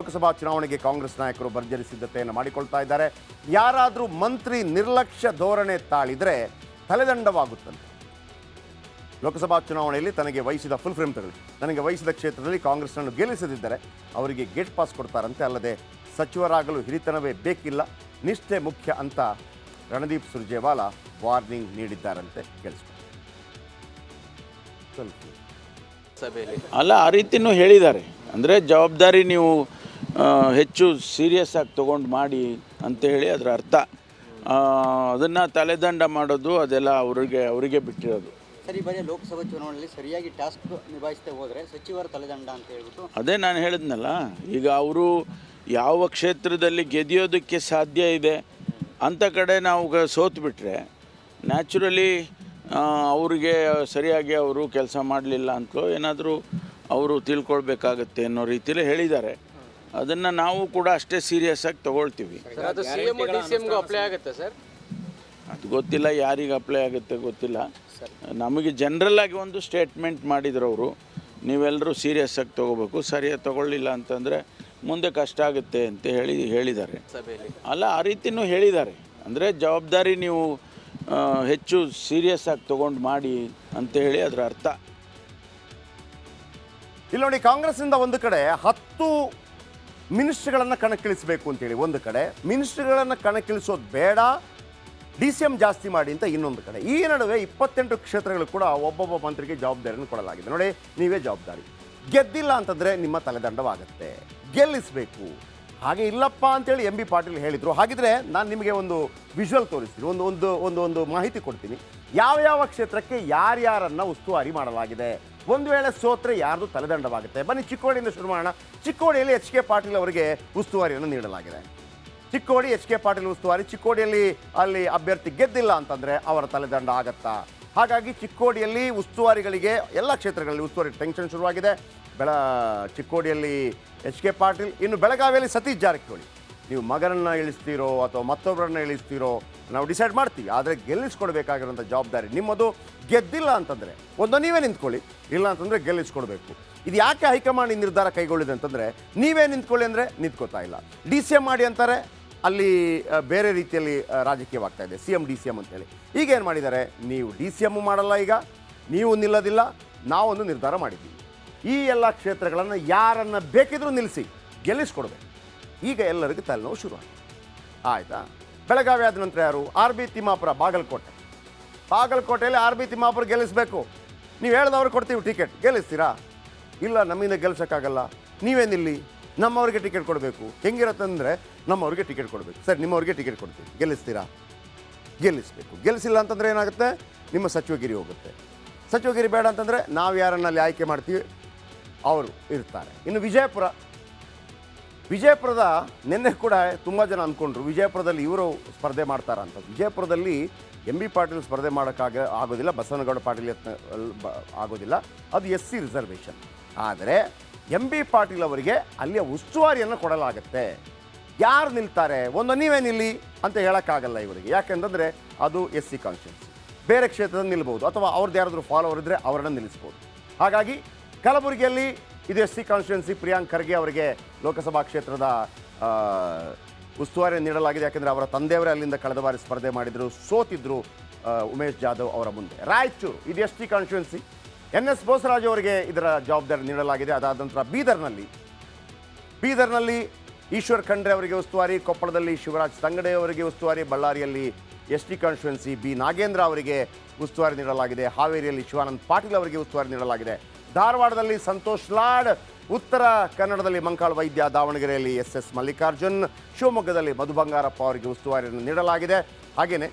ಲೋಕಸಭಾ ಚುನಾವಣೆಗೆ ಕಾಂಗ್ರೆಸ್ ನಾಯಕರು ಭರ್ಜರಿ ಸಿದ್ಧತೆಯನ್ನು ಮಾಡಿಕೊಳ್ತಾ ಇದ್ದಾರೆ. ಯಾರಾದರೂ ಮಂತ್ರಿ ನಿರ್ಲಕ್ಷ್ಯ ಧೋರಣೆ ತಾಳಿದರೆ ತಲೆದಂಡವಾಗುತ್ತಂತೆ. ಲೋಕಸಭಾ ಚುನಾವಣೆಯಲ್ಲಿ ತನಗೆ ವಹಿಸಿದ ಫುಲ್ ಫ್ರೇಮ್ ತಗೊಳ್ಳಿ, ನನಗೆ ವಹಿಸಿದ ಕ್ಷೇತ್ರದಲ್ಲಿ ಕಾಂಗ್ರೆಸ್ನನ್ನು ಗೆಲ್ಲಿಸದಿದ್ದರೆ ಅವರಿಗೆ ಗೇಟ್ ಪಾಸ್ ಕೊಡ್ತಾರಂತೆ. ಅಲ್ಲದೆ ಸಚಿವರಾಗಲು ಹಿರಿತನವೇ ಬೇಕಿಲ್ಲ, ನಿಷ್ಠೆ ಮುಖ್ಯ ಅಂತ ರಣದೀಪ್ ಸುರ್ಜೇವಾಲಾ ವಾರ್ನಿಂಗ್ ನೀಡಿದ್ದಾರಂತೆ. ಕೇಳಿಸ್ಕೊಂಡು ಅಲ್ಲ, ಆ ರೀತಿಯೂ ಹೇಳಿದ್ದಾರೆ. ಅಂದರೆ ಜವಾಬ್ದಾರಿ ನೀವು ಹೆಚ್ಚು ಸೀರಿಯಸ್ ಆಗಿ ತೊಗೊಂಡು ಮಾಡಿ ಅಂತ ಹೇಳಿ ಅದರ ಅರ್ಥ. ಅದನ್ನು ತಲೆದಂಡ ಮಾಡೋದು ಅದೆಲ್ಲ ಅವರಿಗೆ ಬಿಟ್ಟಿರೋದು. ಸರಿ, ಬರೀ ಲೋಕಸಭಾ ಚುನಾವಣೆಯಲ್ಲಿ ಸರಿಯಾಗಿ ಟಾಸ್ಕ್ ನಿಭಾಯಿಸದೆ ಹೋದರೆ ಸಚಿವರ ತಲೆದಂಡ ಅಂತ ಹೇಳ್ಬಿಟ್ಟು ಅದೇ ನಾನು ಹೇಳಿದ್ನಲ್ಲ. ಈಗ ಅವರು ಯಾವ ಕ್ಷೇತ್ರದಲ್ಲಿ ಗೆದಿಯೋದಕ್ಕೆ ಸಾಧ್ಯ ಇದೆ ಅಂಥ ಕಡೆ ನಾವು ಸೋತ್ಬಿಟ್ರೆ ನ್ಯಾಚುರಲಿ ಅವರಿಗೆ ಸರಿಯಾಗಿ ಅವರು ಕೆಲಸ ಮಾಡಲಿಲ್ಲ ಅಂತಲೋ ಏನಾದರೂ ಅವರು ತಿಳ್ಕೊಳ್ಬೇಕಾಗತ್ತೆ ಅನ್ನೋ ರೀತಿಯಲ್ಲಿ ಹೇಳಿದ್ದಾರೆ. ಅದನ್ನು ನಾವು ಕೂಡ ಅಷ್ಟೇ ಸೀರಿಯಸ್ ಆಗಿ ತೊಗೊಳ್ತೀವಿ. ಅದು ಸಿಎಂ ಡಿಸಿಎಂಗೂ ಅಪ್ಲೈ ಆಗುತ್ತೆ ಸರ್? ಅದು ಗೊತ್ತಿಲ್ಲ, ಯಾರಿಗೆ ಅಪ್ಲೈ ಆಗುತ್ತೆ ಗೊತ್ತಿಲ್ಲ. ನಮಗೆ ಜನರಲ್ ಆಗಿ ಒಂದು ಸ್ಟೇಟ್ಮೆಂಟ್ ಮಾಡಿದ್ರು ಅವರು, ನೀವೆಲ್ಲರೂ ಸೀರಿಯಸ್ ಆಗಿ ತೊಗೋಬೇಕು, ಸರಿಯಾಗಿ ತೊಗೊಳ್ಳಿಲ್ಲ ಅಂತಂದರೆ ಮುಂದೆ ಕಷ್ಟ ಆಗುತ್ತೆ ಅಂತ ಹೇಳಿದ್ದಾರೆ. ಅಲ್ಲ, ಆ ರೀತಿಯೂ ಹೇಳಿದ್ದಾರೆ. ಅಂದರೆ ಜವಾಬ್ದಾರಿ ನೀವು ಹೆಚ್ಚು ಸೀರಿಯಸ್ ಆಗಿ ತೊಗೊಂಡು ಮಾಡಿ ಅಂತ ಹೇಳಿ ಅದರ ಅರ್ಥ. ಇಲ್ಲಿ ನೋಡಿ, ಕಾಂಗ್ರೆಸ್ನಿಂದ ಒಂದು ಕಡೆ 10 ಮಿನಿಸ್ಟ್ರಿಗಳನ್ನು ಕಣಕ್ಕಿಳಿಸಬೇಕು ಅಂತೇಳಿ, ಒಂದು ಕಡೆ ಮಿನಿಸ್ಟ್ರಿಗಳನ್ನು ಕಣಕ್ಕಿಳಿಸೋದು ಬೇಡ, DCM ಜಾಸ್ತಿ ಮಾಡಿ ಅಂತ ಇನ್ನೊಂದು ಕಡೆ. ಈ ನಡುವೆ 28 ಕ್ಷೇತ್ರಗಳು ಕೂಡ ಒಬ್ಬೊಬ್ಬ ಮಂತ್ರಿಗೆ ಜವಾಬ್ದಾರಿಯನ್ನು ಕೊಡಲಾಗಿದೆ. ನೋಡಿ, ನೀವೇ ಜವಾಬ್ದಾರಿ, ಗೆದ್ದಿಲ್ಲ ಅಂತಂದರೆ ನಿಮ್ಮ ತಲೆದಂಡವಾಗುತ್ತೆ, ಗೆಲ್ಲಿಸಬೇಕು. ಹಾಗೆ ಇಲ್ಲಪ್ಪ ಅಂತೇಳಿ MB ಪಾಟೀಲ್ ಹೇಳಿದರು. ಹಾಗಿದ್ರೆ ನಾನು ನಿಮಗೆ ಒಂದು ವಿಜುವಲ್ ತೋರಿಸ್ತೀನಿ, ಒಂದು ಮಾಹಿತಿ ಕೊಡ್ತೀನಿ. ಯಾವ ಕ್ಷೇತ್ರಕ್ಕೆ ಯಾರ್ಯಾರನ್ನು ಉಸ್ತುವಾರಿ ಮಾಡಲಾಗಿದೆ, ಒಂದು ವೇಳೆ ಸೋತ್ರೆ ಯಾರ್ದು ತಲೆದಂಡವಾಗುತ್ತೆ. ಬನ್ನಿ ಚಿಕ್ಕೋಡಿಯಿಂದ ಶುರು ಮಾಡೋಣ. ಚಿಕ್ಕೋಡಿಯಲ್ಲಿ HK ಪಾಟೀಲ್ ಅವರಿಗೆ ಉಸ್ತುವಾರಿಯನ್ನು ನೀಡಲಾಗಿದೆ. ಚಿಕ್ಕೋಡಿ HK ಪಾಟೀಲ್ ಉಸ್ತುವಾರಿ. ಚಿಕ್ಕೋಡಿಯಲ್ಲಿ ಅಲ್ಲಿ ಅಭ್ಯರ್ಥಿ ಗೆದ್ದಿಲ್ಲ ಅಂತಂದರೆ ಅವರ ತಲೆದಂಡ ಆಗತ್ತಾ? ಹಾಗಾಗಿ ಚಿಕ್ಕೋಡಿಯಲ್ಲಿ ಉಸ್ತುವಾರಿಗಳಿಗೆ ಎಲ್ಲ ಕ್ಷೇತ್ರಗಳಲ್ಲಿ ಉಸ್ತುವಾರಿ ಟೆನ್ಷನ್ ಶುರುವಾಗಿದೆ. ಚಿಕ್ಕೋಡಿಯಲ್ಲಿ HK ಪಾಟೀಲ್. ಇನ್ನು ಬೆಳಗಾವಿಯಲ್ಲಿ ಸತೀಶ್ ಜಾರಕಿಹೊಳಿ. ನೀವು ಮಗನನ್ನು ಇಳಿಸ್ತೀರೋ ಅಥವಾ ಮತ್ತೊಬ್ಬರನ್ನು ಇಳಿಸ್ತೀರೋ ನಾವು ಡಿಸೈಡ್ ಮಾಡ್ತೀವಿ, ಆದರೆ ಗೆಲ್ಲಿಸ್ಕೊಡ್ಬೇಕಾಗಿರೋಂಥ ಜವಾಬ್ದಾರಿ ನಿಮ್ಮದು. ಗೆದ್ದಿಲ್ಲ ಅಂತಂದರೆ ಒಂದು ನೀವೇ ನಿಂತ್ಕೊಳ್ಳಿ, ಇಲ್ಲ ಅಂತಂದರೆ ಗೆಲ್ಲಿಸ್ಕೊಡ್ಬೇಕು. ಇದು ಯಾಕೆ ಹೈಕಮಾಂಡ್ ಈ ನಿರ್ಧಾರ ಕೈಗೊಳ್ಳಿದೆ ಅಂತಂದರೆ, ನೀವೇ ನಿಂತ್ಕೊಳ್ಳಿ ಅಂದರೆ ನಿಂತ್ಕೋತಾ ಇಲ್ಲ. DCM ಮಾಡಿ ಅಂತಾರೆ, ಅಲ್ಲಿ ಬೇರೆ ರೀತಿಯಲ್ಲಿ ರಾಜಕೀಯವಾಗ್ತಾ ಇದೆ, CM DCM ಅಂತೇಳಿ. ಈಗೇನು ಮಾಡಿದ್ದಾರೆ, ನೀವು DCM ಮಾಡಲ್ಲ, ಈಗ ನೀವು ನಿಲ್ಲೋದಿಲ್ಲ, ನಾವೊಂದು ನಿರ್ಧಾರ ಮಾಡಿದ್ದೀವಿ, ಈ ಎಲ್ಲ ಕ್ಷೇತ್ರಗಳನ್ನು ಯಾರನ್ನು ಬೇಕಿದ್ರೂ ನಿಲ್ಲಿಸಿ ಗೆಲ್ಲಿಸ್ಕೊಡ್ಬೇಕು. ಈಗ ಎಲ್ಲರಿಗೂ ತಲೆನೋವು ಶುರುವಾಗಿದೆ. ಆಯಿತಾ? ಬೆಳಗಾವಿ ಆದ ನಂತರ ಯಾರು? RB ತಿಮ್ಮಾಪುರ, ಬಾಗಲಕೋಟೆಯಲ್ಲಿ RB ತಿಮ್ಮಾಪುರ ಗೆಲ್ಲಿಸಬೇಕು. ನೀವು ಹೇಳ್ದವ್ರಿಗೆ ಕೊಡ್ತೀವಿ ಟಿಕೆಟ್, ಗೆಲ್ಲಿಸ್ತೀರಾ? ಇಲ್ಲ, ನಮ್ಮಿಂದ ಗೆಲ್ಸೋಕ್ಕಾಗಲ್ಲ, ನೀವೇ ನಿಲ್ಲಿ, ನಮ್ಮವ್ರಿಗೆ ಟಿಕೆಟ್ ಕೊಡಬೇಕು. ಹೆಂಗಿರತ್ತಂದರೆ ನಮ್ಮವ್ರಿಗೆ ಟಿಕೆಟ್ ಕೊಡಬೇಕು. ಸರಿ, ನಿಮ್ಮವ್ರಿಗೆ ಟಿಕೆಟ್ ಕೊಡ್ತೀವಿ, ಗೆಲ್ಲಿಸ್ತೀರಾ? ಗೆಲ್ಲಿಸಬೇಕು. ಗೆಲ್ಲಿಸಿಲ್ಲ ಅಂತಂದರೆ ಏನಾಗುತ್ತೆ, ನಿಮ್ಮ ಸಚಿವಗಿರಿ ಹೋಗುತ್ತೆ. ಸಚಿವಗಿರಿ ಬೇಡ ಅಂತಂದರೆ ನಾವು ಯಾರನ್ನಲ್ಲಿ ಆಯ್ಕೆ ಮಾಡ್ತೀವಿ ಅವರು ಇರ್ತಾರೆ. ಇನ್ನು ವಿಜಯಪುರದ ನಿನ್ನೆ ಕೂಡ ತುಂಬ ಜನ ಅಂದ್ಕೊಂಡ್ರು ವಿಜಯಪುರದಲ್ಲಿ ಇವರು ಸ್ಪರ್ಧೆ ಮಾಡ್ತಾರ ಅಂತ. ವಿಜಯಪುರದಲ್ಲಿ MB ಪಾಟೀಲ್ ಸ್ಪರ್ಧೆ ಆಗೋದಿಲ್ಲ, ಬಸವನಗೌಡ ಪಾಟೀಲ್ ಆಗೋದಿಲ್ಲ, ಅದು SC ರಿಸರ್ವೇಷನ್. ಆದರೆ MB ಪಾಟೀಲ್ ಅವರಿಗೆ ಅಲ್ಲಿಯ ಉಸ್ತುವಾರಿಯನ್ನು ಕೊಡಲಾಗುತ್ತೆ. ಯಾರು ನಿಲ್ತಾರೆ, ಒಂದು ನೀವೇ ನಿಲ್ಲಿ ಅಂತ ಹೇಳೋಕ್ಕಾಗಲ್ಲ ಇವರಿಗೆ. ಯಾಕೆಂತಂದರೆ ಅದು SC ಕಾನ್ಸ್ಟಿಟ್ಯೂನ್ಸಿ. ಬೇರೆ ಕ್ಷೇತ್ರದಲ್ಲಿ ನಿಲ್ಬೋದು, ಅಥವಾ ಅವ್ರದ್ದು ಯಾರಾದರೂ ಫಾಲೋವರ್ ಇದ್ದರೆ ಅವರನ್ನು ನಿಲ್ಲಿಸ್ಬೋದು. ಹಾಗಾಗಿ ಕಲಬುರಗಿಯಲ್ಲಿ ಇದು SC ಕಾನ್ಸ್ಟಿಟ್ಯೂನ್ಸಿ. ಪ್ರಿಯಾಂಕ್ ಖರ್ಗೆ ಅವರಿಗೆ ಲೋಕಸಭಾ ಕ್ಷೇತ್ರದ ಉಸ್ತುವಾರಿ ನೀಡಲಾಗಿದೆ. ಯಾಕೆಂದರೆ ಅವರ ತಂದೆಯವರೇ ಅಲ್ಲಿಂದ ಕಳೆದ ಬಾರಿ ಸ್ಪರ್ಧೆ ಮಾಡಿದರು, ಸೋತಿದ್ರು ಉಮೇಶ್ ಜಾಧವ್ ಅವರ ಮುಂದೆ. ರಾಯಚೂರು ಇದು ST ಕಾನ್ಸ್ಟಿಟ್ಯೂನ್ಸಿ. NS ಬೋಸರಾಜ್ ಅವರಿಗೆ ಇದರ ಜವಾಬ್ದಾರಿ ನೀಡಲಾಗಿದೆ. ಅದಾದ ನಂತರ ಬೀದರ್ನಲ್ಲಿ ಈಶ್ವರ್ ಖಂಡ್ರೆ ಅವರಿಗೆ ಉಸ್ತುವಾರಿ, ಕೊಪ್ಪಳದಲ್ಲಿ ಶಿವರಾಜ್ ತಂಗಡೆ ಅವರಿಗೆ ಉಸ್ತುವಾರಿ, ಬಳ್ಳಾರಿಯಲ್ಲಿ ST ಕಾನ್ಸ್ಟಿಟ್ಯೂನ್ಸಿ B ನಾಗೇಂದ್ರ ಅವರಿಗೆ ಉಸ್ತುವಾರಿ ನೀಡಲಾಗಿದೆ, ಹಾವೇರಿಯಲ್ಲಿ ಶಿವಾನಂದ್ ಪಾಟೀಲ್ ಅವರಿಗೆ ಉಸ್ತುವಾರಿ ನೀಡಲಾಗಿದೆ, ಧಾರವಾಡದಲ್ಲಿ ಸಂತೋಷ್ ಲಾಡ್, ಉತ್ತರ ಕನ್ನಡದಲ್ಲಿ ಮಂಕಾಳ್ ವೈದ್ಯ, ದಾವಣಗೆರೆಯಲ್ಲಿ SS ಮಲ್ಲಿಕಾರ್ಜುನ್, ಶಿವಮೊಗ್ಗದಲ್ಲಿ ಮಧು ಬಂಗಾರಪ್ಪ ಅವರಿಗೆ ಉಸ್ತುವಾರಿಯನ್ನು ನೀಡಲಾಗಿದೆ. ಹಾಗೆಯೇ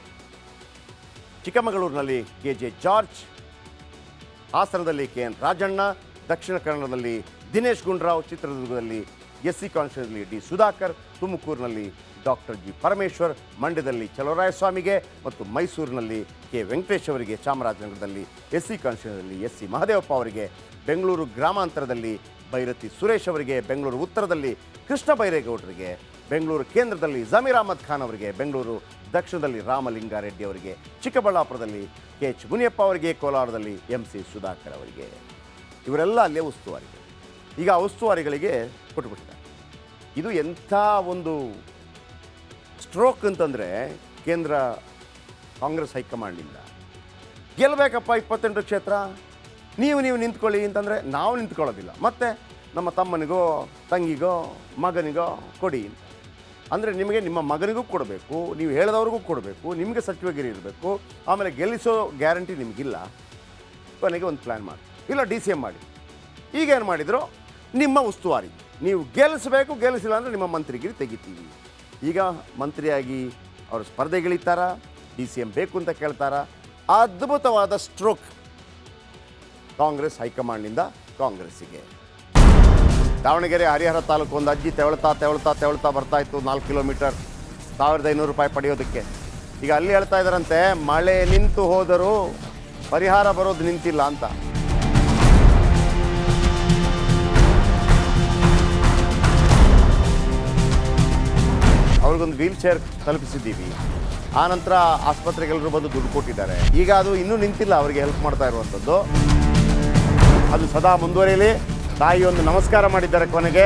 ಚಿಕ್ಕಮಗಳೂರಿನಲ್ಲಿ KJ ಜಾರ್ಜ್, ಹಾಸನದಲ್ಲಿ KN ರಾಜಣ್ಣ, ದಕ್ಷಿಣ ಕನ್ನಡದಲ್ಲಿ ದಿನೇಶ್ ಗುಂಡ್ರಾವ್, ಚಿತ್ರದುರ್ಗದಲ್ಲಿ SC ಕಾನ್ಸ್ಟಿಟ್ಯೂನ್ಸಿಯಲ್ಲಿ D ಸುಧಾಕರ್, ತುಮಕೂರಿನಲ್ಲಿ ಡಾಕ್ಟರ್ G ಪರಮೇಶ್ವರ್, ಮಂಡ್ಯದಲ್ಲಿ ಚಲುವರಾಯಸ್ವಾಮಿಗೆ ಮತ್ತು ಮೈಸೂರಿನಲ್ಲಿ K ವೆಂಕಟೇಶ್ ಅವರಿಗೆ, ಚಾಮರಾಜನಗರದಲ್ಲಿ SC ಕಾನ್ಸ್ಟಿಟ್ಯೂನ್ಸಿಯಲ್ಲಿ SC ಮಹದೇವಪ್ಪ ಅವರಿಗೆ, ಬೆಂಗಳೂರು ಗ್ರಾಮಾಂತರದಲ್ಲಿ ಭೈರತಿ ಸುರೇಶ್ ಅವರಿಗೆ, ಬೆಂಗಳೂರು ಉತ್ತರದಲ್ಲಿ ಕೃಷ್ಣ ಬೈರೇಗೌಡರಿಗೆ, ಬೆಂಗಳೂರು ಕೇಂದ್ರದಲ್ಲಿ ಜಮೀರ್ ಅಹಮದ್ ಖಾನ್ ಅವರಿಗೆ, ಬೆಂಗಳೂರು ದಕ್ಷಿಣದಲ್ಲಿ ರಾಮಲಿಂಗಾರೆಡ್ಡಿ ಅವರಿಗೆ, ಚಿಕ್ಕಬಳ್ಳಾಪುರದಲ್ಲಿ KH ಮುನಿಯಪ್ಪ ಅವರಿಗೆ, ಕೋಲಾರದಲ್ಲಿ MC ಸುಧಾಕರ್ ಅವರಿಗೆ. ಇವರೆಲ್ಲ ಅಲ್ಲೇ ಉಸ್ತುವಾರಿಗಳು. ಈಗ ಉಸ್ತುವಾರಿಗಳಿಗೆ ಕೊಟ್ಟುಬಿಟ್ಟಿದ್ದಾರೆ. ಇದು ಎಂಥ ಒಂದು ಸ್ಟ್ರೋಕ್ ಅಂತಂದರೆ ಕೇಂದ್ರ ಕಾಂಗ್ರೆಸ್ ಹೈಕಮಾಂಡಿಂದ ಗೆಲ್ಲಬೇಕಪ್ಪ 28 ಕ್ಷೇತ್ರ, ನೀವು ನಿಂತ್ಕೊಳ್ಳಿ ಅಂತಂದರೆ ನಾವು ನಿಂತ್ಕೊಳ್ಳೋದಿಲ್ಲ, ಮತ್ತು ನಮ್ಮ ತಮ್ಮನಿಗೋ ತಂಗಿಗೋ ಮಗನಿಗೋ ಕೊಡಿ ಅಂತ. ಅಂದರೆ ನಿಮಗೆ ನಿಮ್ಮ ಮಗನಿಗೂ ಕೊಡಬೇಕು, ನೀವು ಹೇಳಿದವ್ರಿಗೂ ಕೊಡಬೇಕು, ನಿಮಗೆ ಸಚಿವಗಿರಿ ಇರಬೇಕು, ಆಮೇಲೆ ಗೆಲ್ಲಿಸೋ ಗ್ಯಾರಂಟಿ ನಿಮಗಿಲ್ಲ. ಕೊನೆಗೆ ಒಂದು ಪ್ಲ್ಯಾನ್ ಮಾಡಿ, ಇಲ್ಲ DCM ಮಾಡಿ. ಈಗೇನು ಮಾಡಿದ್ರು, ನಿಮ್ಮ ಉಸ್ತುವಾರಿ ನೀವು ಗೆಲ್ಲಿಸಬೇಕು, ಗೆಲ್ಲಿಸಿಲ್ಲ ಅಂದರೆ ನಿಮ್ಮ ಮಂತ್ರಿಗಿರಿ ತೆಗಿತೀವಿ. ಈಗ ಮಂತ್ರಿಯಾಗಿ ಅವರು ಸ್ಪರ್ಧೆಗಿಳಿತಾರ, DCM ಬೇಕು ಅಂತ ಕೇಳ್ತಾರ. ಅದ್ಭುತವಾದ ಸ್ಟ್ರೋಕ್ ಕಾಂಗ್ರೆಸ್ ಹೈಕಮಾಂಡ್ನಿಂದ ಕಾಂಗ್ರೆಸ್ಸಿಗೆ. ದಾವಣಗೆರೆ ಹರಿಹರ ತಾಲೂಕು ಒಂದು ಅಜ್ಜಿ ತೆವಳ್ತಾ ಬರ್ತಾ ಇತ್ತು 4 ಕಿಲೋಮೀಟರ್, 1500 ರೂಪಾಯಿ ಪಡೆಯೋದಕ್ಕೆ. ಈಗ ಅಲ್ಲಿ ಹೇಳ್ತಾ ಇದ್ದಾರಂತೆ, ಮಳೆ ನಿಂತು ಹೋದರೂ ಪರಿಹಾರ ಬರೋದು ನಿಂತಿಲ್ಲ ಅಂತ. ಅವ್ರಿಗೊಂದು ವೀಲ್ ಚೇರ್ ತಲುಪಿಸಿದ್ದೀವಿ. ಆನಂತರ ಆಸ್ಪತ್ರೆಗೆಲ್ಲರೂ ಬಂದು ದುಡ್ಡು ಕೊಟ್ಟಿದ್ದಾರೆ. ಈಗ ಅದು ಇನ್ನೂ ನಿಂತಿಲ್ಲ, ಅವರಿಗೆ ಹೆಲ್ಪ್ ಮಾಡ್ತಾ ಇರುವಂಥದ್ದು. ಅದು ಸದಾ ಮುಂದುವರಿಯಲಿ. ತಾಯಿ ಒಂದು ನಮಸ್ಕಾರ ಮಾಡಿದ್ದಾರೆ ಕೊನೆಗೆ.